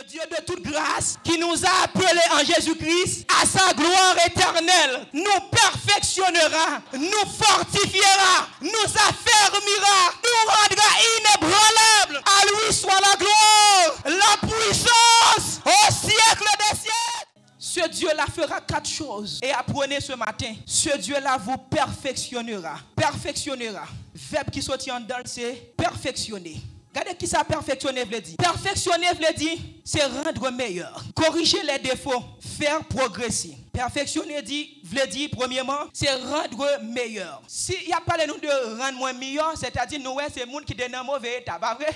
Dieu de toute grâce, qui nous a appelés en Jésus-Christ à sa gloire éternelle, nous perfectionnera, nous fortifiera, nous affermira, nous rendra inébranlables. À lui soit la gloire, la puissance au siècle des siècles. Ce Dieu-là fera 4 choses. Et apprenez ce matin, ce Dieu-là vous perfectionnera. Perfectionnera. Verbe qui sortit en dedans, c'est perfectionner. Regardez qui ça perfectionner veut dire. Perfectionner veut dire, c'est rendre meilleur. Corriger les défauts, faire progresser. Perfectionner veut dire, premièrement, c'est rendre meilleur. Si il n'y a pas de nous de rendre moins meilleur, c'est-à-dire, nous, c'est le monde qui est dans un mauvais état. Pas vrai?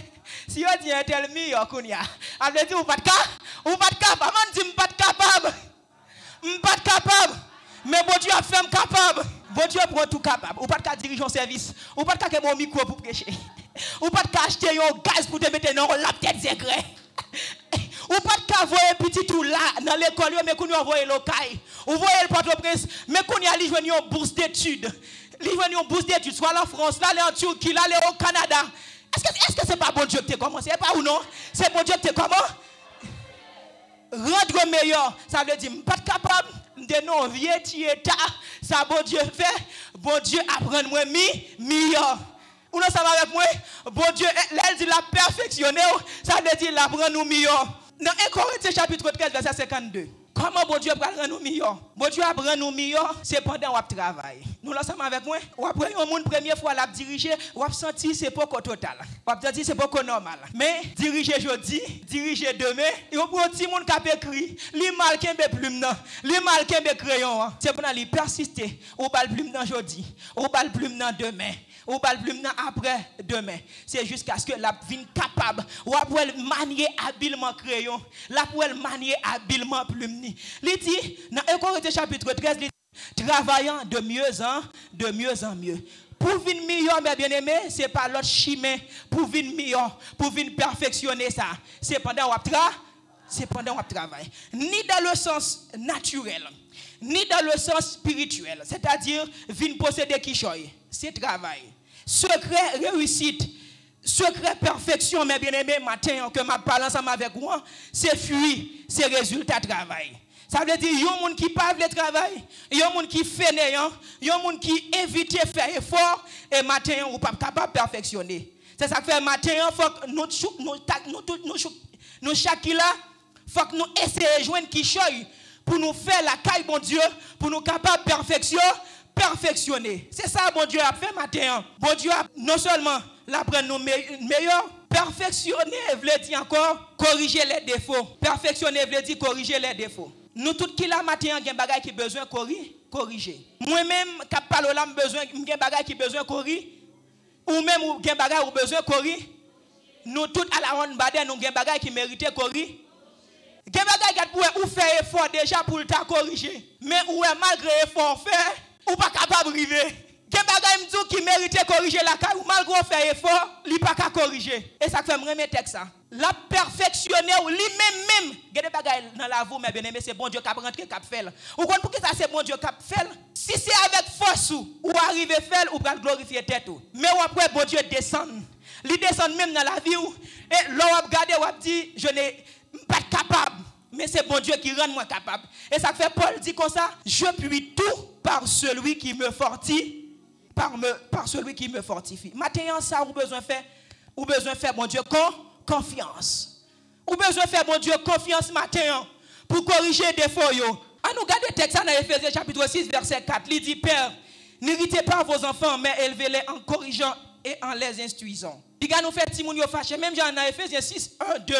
Si on dit un tel meilleur qu'on y a, on veut dire, ou pas de capable. On dit, pas de capable. Pas de capable. Mais bon Dieu a fait capable. Bon Dieu prend tout capable. Ou pas de diriger un service. Ou pas de faire mon micro pour prêcher. Ou pas de acheter un gaz pour te mettre dans la tête secret. Ou pas de voir petit tout là dans l'école, mais qu'on y envoie local. Ou voyez le Port-au-Prince, mais qu'on y a joué une bourse d'études. Il joué une bourse d'études, soit en France, là, en Turquie, là, au Canada. Est-ce que c'est pas bon Dieu que tu commencé? C'est pas ou non? C'est bon Dieu que tu comment? Rendre meilleur, ça veut dire, pas capable de non vieux état, ça bon Dieu fait, bon Dieu apprend moi meilleur. Ou non, ça va avec moi? Bon Dieu, elle dit la perfectionner, ça veut dire l'apprendre nous meilleur. Dans 1 Corinthiens chapitre 13, verset 52. Comment bon Dieu va rendre nous meilleurs? Bon Dieu va rendre nous meilleurs, c'est pendant qu'on travaille. Nous l'ensemble avec moi, ou après un monde première fois l'a diriger, ou a senti c'est pas total. Ou a dit c'est pas normal. Mais diriger jeudi, diriger demain, et on prend petit monde qui a écrit, li mal kembe plume nan, li mal kembe crayon, c'est pour aller persister, ou bal plume nan jeudi, ou bal plume nan demain. Ou pas le après demain. C'est jusqu'à ce que la vienne capable. Ou après manier habilement crayon. La pour manier habilement plume. Il dit, dans 1 Corinthiens chapitre 13, il dit, travaillant de mieux en mieux. Pour venir meilleur, mes bien-aimés, ce n'est pas l'autre chemin. Pour venir meilleur, pour venir perfectionner ça. C'est pendant qu'on travaille. Ni dans le sens naturel, ni dans le sens spirituel. C'est-à-dire, venir posséder qui choye. C'est travail. Secret réussite, secret perfection, mes bien-aimés, matin, que ma parle ensemble avec moi, c'est fuir, c'est résultat de travail. Ça veut dire, il y a des gens qui ne parlent pas de travail, il y a des gens qui font néant, il y a des gens qui évitent de faire effort, et matin, on n'est pas capable de perfectionner. C'est ça que fait matin, il faut que nous chacun là, il faut que nous essayions de joindre qui choye pour nous faire la caille, bon Dieu, pour nous capables de perfectionner. C'est ça, bon Dieu a fait matin. Bon Dieu a non seulement l'apprendre nous meilleur, perfectionner, veut dire encore corriger les défauts. Perfectionner veut dire corriger les défauts. Nous tous qui la matin, on a des bagages qui besoin corriger. Moi-même, qui parle là, besoin des bagages qui besoin corriger. Ou même ou des bagages qui besoin corriger. Nous tous à la ronde baden, nous des bagages qui méritent corriger. Des bagages qui pourraient ou faire effort déjà pour le corriger. Mais ou malgré effort fait, ou pas capable de arriver. Des bagages qui méritent corriger la caille ou malgré faire effort, il pas capable corriger. Et ça fait me remettre ça. La perfectionner ou lui-même, il y a des bagages dans la vie, mais bien aimé, c'est bon Dieu qui a rentré, qui a fait. Ou pour que ça c'est bon Dieu qui a fait. Si c'est avec force ou arriver à faire, ou pas glorifier tête. Mais ou après bon Dieu descend. Il descend même dans la vie et l'on va regarder ou dit je n'ai pas capable. Mais c'est bon Dieu qui rend moi capable. Et ça fait Paul dit comme ça, je puis tout par celui qui me fortifie. Par celui qui me fortifie. Maintenant, ça, ou besoin de faire, bon Dieu, confiance. Ou besoin de faire, bon Dieu, confiance maintenant pour corriger des défauts. On nous garde le texte dans Éphésiens chapitre 6, verset 4. Il dit, Père, n'irritez pas vos enfants, mais élevez-les en corrigeant et en les instruisant. Il nous fait Timoun fâché. Même dans Éphésiens 6, 1, 2.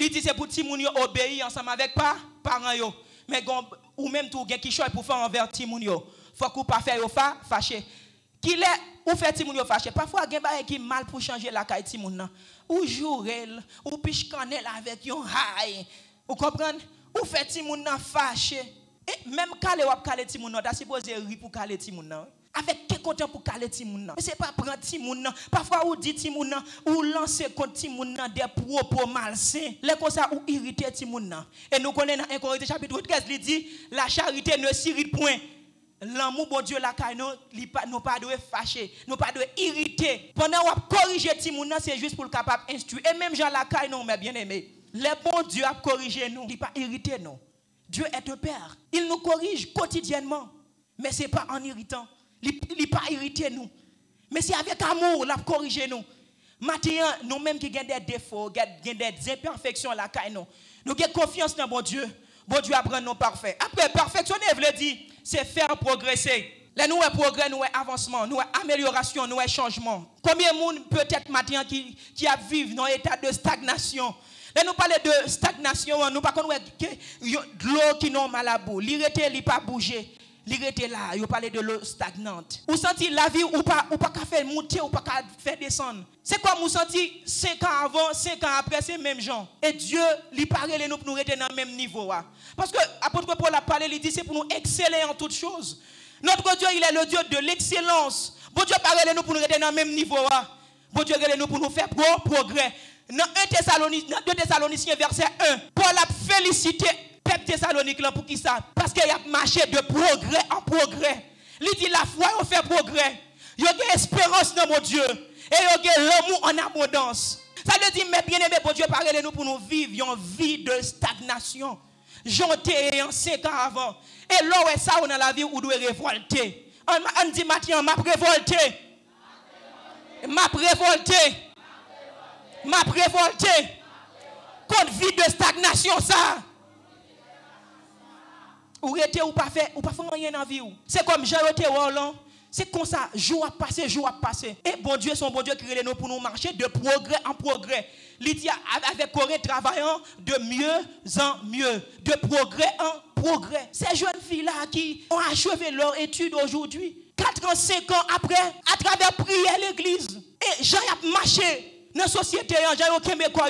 Il dit c'est pour Timoun obéir ensemble avec parents. Mais ou même tout qui choisit pour faire envers Timoun. Faut qu'on pas faire fâché. Qu'il est ou fait Timoun fâché. Parfois il y a qui mal pour changer la caille Timoun. Ou jourel, ou piche canel avec yon haï. Vous comprenez? Ou fait Timoun fâché. Et même calé ou calé Timoun, t'as supposé rire pour calé Timoun. Avec quel content pour caler Timoun. Mais c'est pas prendre Timoun. Parfois ou dit Timoun ou lancer contre Timoun des propos malsains. Les comme ça ou irriter Timoun. Et nous connaissons dans 1 Corinthiens chapitre 13, il dit la charité ne s'irrite point. L'amour bon Dieu la caille nous pas de fâcher, nous pas de irriter. Pendant qu'on corriger Timoun, c'est juste pour le capable instruire. Et même Jean la caille non mais bien aimé. Le bon Dieu a corrigé nous, il n'a pas irrité nous. Dieu est un père. Il nous corrige quotidiennement. Mais ce n'est pas en irritant. Il n'a pas irrité nous. Mais c'est avec amour qu'il a corrigé nous. Maintenant, nous-mêmes qui avons des défauts, qui avons des imperfections, nous avons confiance dans bon Dieu. Bon Dieu apprend nous parfaits. Après, perfectionner, veut dire, c'est faire progresser. Là, nous avons progrès, nous avons avancement, nous avons amélioration, nous avons changement. Combien de monde peut-être maintenant qui a vécu dans un état de stagnation? Là, nous parlons de stagnation, nous parlons de l'eau qui n'a mal à bout. L'irrité, il n'a pas bougé. L'irrité là, il parle de l'eau stagnante. Vous sentez la vie ou pas faire monter ou pas faire descendre. C'est comme vous sentez 5 ans avant, 5 ans après, c'est le même genre. Et Dieu, il parle nous pour nous rester dans le même niveau. Parce que l'apôtre Paul a parlé, il dit c'est pour nous exceller en toutes choses. Notre Dieu, il est le Dieu de l'excellence. Bon Dieu parle nous pour nous rester dans le même niveau. Bon Dieu parle nous pour nous faire progrès. Dans 2 Thessaloniciens verset 1, Paul a félicité peuple Thessalonique pour qui ça? Parce qu'il a marché de progrès en progrès. Il dit la foi, on fait progrès. Il y a une espérance dans mon Dieu. Et il y a l'amour en abondance. Ça veut dire, mais bien aimé, bon Dieu, parlez-nous pour nous vivre une vie de stagnation. J'étais en 5 ans avant. Et là, où est ça, dans la vie où on doit révolter. On dit, Mathieu, m'a révolté. M'a révolté. M'a révolté. Contre vie de stagnation, ça. Ou rete ou pas fait rien dans la vie. C'est comme Jean-Roté Roland. C'est comme ça, jour à passer, jour à passer. Et bon Dieu, son bon Dieu qui crée nous pour nous marcher de progrès en progrès. Il dit avec Corée travaillant de mieux en mieux, de progrès en progrès. Ces jeunes filles-là qui ont achevé leur étude aujourd'hui, 4 ans, 5 ans après, à travers prière l'église. Et Jean a marché dans la société, Jean a Québécois.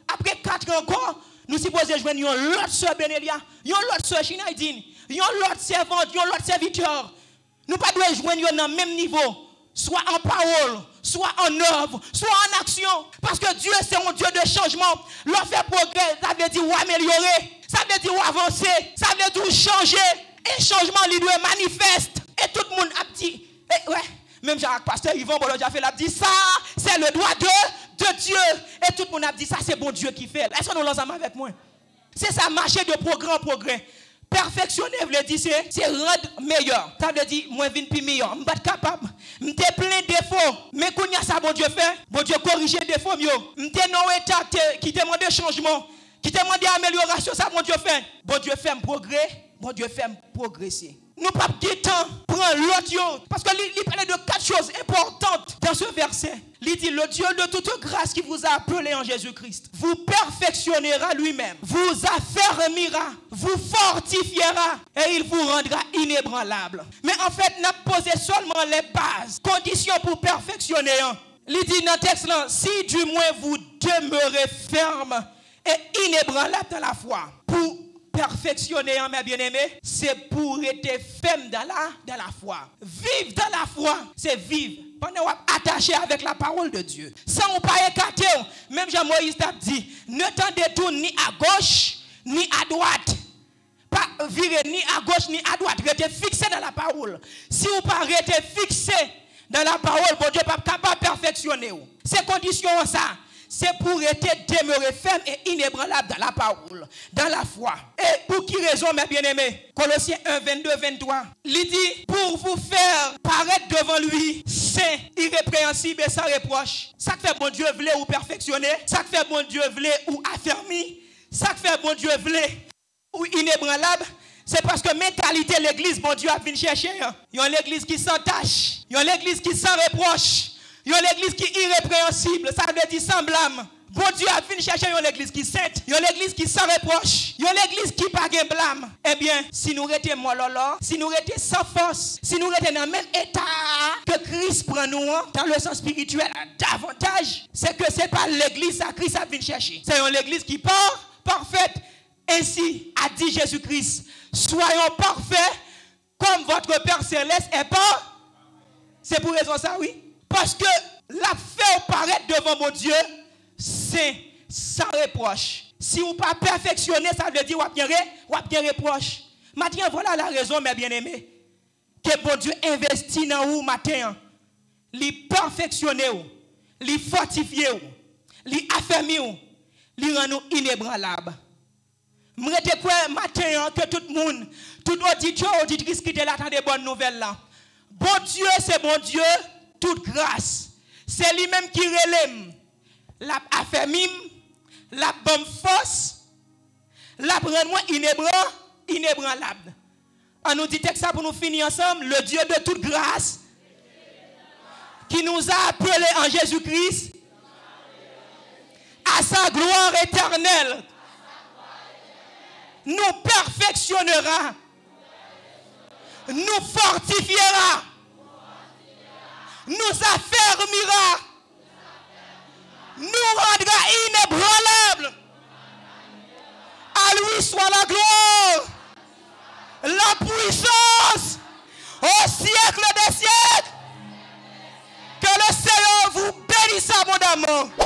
Après 4 ans encore, nous supposons joindre l'autre soeur Benelia, l'autre soeur Chinaidine, l'autre servante, l'autre serviteur. Nous ne pouvons pas joindre dans le même niveau, soit en parole, soit en œuvre, soit en action. Parce que Dieu, c'est un Dieu de changement. L'on fait progrès, ça veut dire améliorer, ça veut dire avancer, ça veut dire changer. Et changement, il doit manifeste. Et tout le monde a dit, ouais, même Jacques Pasteur Yvon Bolodja fait, il a dit ça, c'est le droit de Dieu. Et tout le monde a dit ça, c'est bon Dieu qui fait. Est-ce que nous l'ensemble avec moi? C'est ça, marcher de progrès en progrès. Perfectionner, veut dire, c'est rendre meilleur. Ça veut dire, moi, je suis meilleur. Je ne suis pas capable. Je suis plein de défauts. Mais quand il y a ça, bon Dieu fait, bon Dieu corrige les défauts. Je suis dans un état qui demande changement, qui demande amélioration. Ça, bon Dieu fait. Bon Dieu fait un progrès. Bon Dieu fait progresser. Nous pas de temps prendre l'autre. Parce qu'il parlait de 4 choses importantes dans ce verset. Il dit, le Dieu de toute grâce qui vous a appelé en Jésus-Christ vous perfectionnera lui-même, vous affermira, vous fortifiera et il vous rendra inébranlable. Mais en fait, n'a posé seulement les bases, conditions pour perfectionner. Il dit dans le texte là, si du moins vous demeurez ferme et inébranlable dans la foi, pour perfectionner, mes bien-aimés, c'est pour être ferme dans la foi. Vivre dans la foi, c'est vivre pendant attaché avec la parole de Dieu. Sans pas écarter, même Jean-Moïse t'a dit, ne t'en détourne ni à gauche, ni à droite. Pas virer ni à gauche, ni à droite. Restez fixé dans la parole. Si vous pas restez fixé dans la parole, bon Dieu n'est pas capable de perfectionner. Ces conditions, ça. C'est pour être demeuré ferme et inébranlable dans la parole, dans la foi. Et pour qui raison, mes bien-aimés? Colossiens 1, 22, 23. Il dit, pour vous faire paraître devant lui, saint, irrépréhensible et sans reproche. Ça fait bon Dieu voulait ou perfectionner. Ça fait bon Dieu voulait ou affermi. Ça fait bon Dieu voulait ou inébranlable. C'est parce que mentalité l'église, bon Dieu a venu chercher. Il y a l'église qui s'entache. Il y a l'église qui sans reproche. Il y a l'église qui est irrépréhensible, ça veut dire sans blâme. Bon Dieu a fini chercher l'église qui est sainte. Il y a l'église qui sans reproche. Il y a l'église qui n'a pas de blâme. Eh bien, si nous étions mololo, si nous étions sans force, si nous étions dans le même état que Christ prend nous, dans le sens spirituel, davantage, c'est que ce n'est pas l'église que Christ a venu chercher. C'est une église qui part parfaite. Ainsi a dit Jésus-Christ, soyons parfaits comme votre Père Céleste est parfait. C'est pour raison ça, oui. Parce que la faire paraître devant mon Dieu, c'est sans reproche. Si vous ne pas perfectionner, ça veut dire qu'il y a bien reproche. Maintenant, voilà la raison, mes bien-aimés, que bon Dieu investit dans vous matin. Il perfectionne, il fortifie, il affermit, il rend nous inébranlables. Je me quoi matin que tout le monde, tout auditeur, auditrice qui est là, attend des bonnes nouvelles là. Bon Dieu, c'est bon Dieu, toute grâce. C'est lui-même qui relève. La affermim, la bonne force, la rend moi inébranlable. On nous dit ça pour nous finir ensemble. Le Dieu de toute grâce qui nous a appelés en Jésus-Christ à sa gloire éternelle nous perfectionnera, nous fortifiera, nous affermira, nous rendra inébranlables. À lui soit la gloire, la puissance au siècle des siècles. Que le Seigneur vous bénisse abondamment.